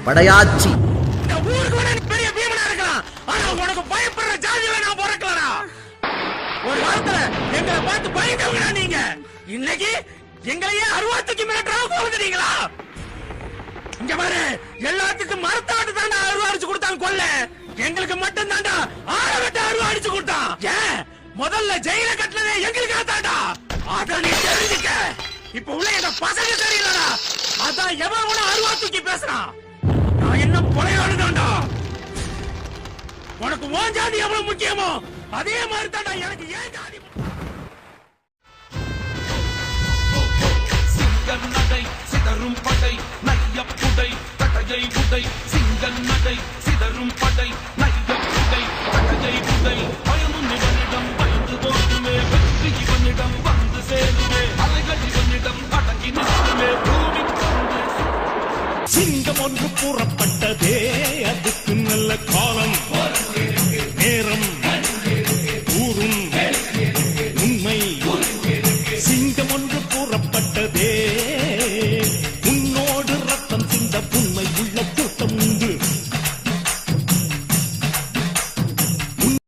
படையாச்சி. ஊருக்கு வேணா பெரிய பீமனா இருக்கலாம், ஆனா உனக்கு பயப்படுற ஜாதியில நான் பிறக்கலடா. ஒரு காலத்துல எங்களை பார்த்து பயந்தவங்களா நீங்க, இன்னைக்கு எங்களையே அருவாத்துக்கு மிரட்டுறா போகுதுங்களா? இங்க பாரு, எல்லாத்துக்கும் மரத்தாட்டு தாண்டா அருவா அடிச்சு கொடுத்தாங்க கொல்ல, எங்களுக்கு மட்டும் தாண்டா ஆழவட்ட அருவா அடிச்சு கொடுத்தான். ஏன் முதல்ல ஜெயில கட்டினதே எங்களுக்காக தாண்டா, அத நீ தெரிஞ்சுக்க. இப்ப உள்ள எங்க பசங்க தெரியலடா, அதான் எவன் உன அருவா தூக்கி பேசுறான். நான் என்ன கொலையாளுதான்டா. உனக்கு உன் ஜாதி எவ்வளவு முக்கியமோ அதே மாதிரி தாண்டா எனக்கு ஏன் ஜாதி. சிங்கன் நடை சிதறும் படை நையப்புடை தடையை உடை. சிங்கன் நடை சிதறும் படை நையப்புடை தடையை உடை. பயமும் இவனிடம் பயந்து போகுமே, வெற்றி இவனிடம் வந்து சேருமே. அலைகள் இவனிடம் அடங்கி நிற்குமே, பூமி சிங்கம் ஒன்று கூறப்பட்டதே, அதுக்கு நல்ல காலம் நேரம் ஊரும் உண்மை. சிங்கம் ஒன்று கூறப்பட்டதே, உன்னோடு ரத்தம் சிந்த உண்மை உள்ள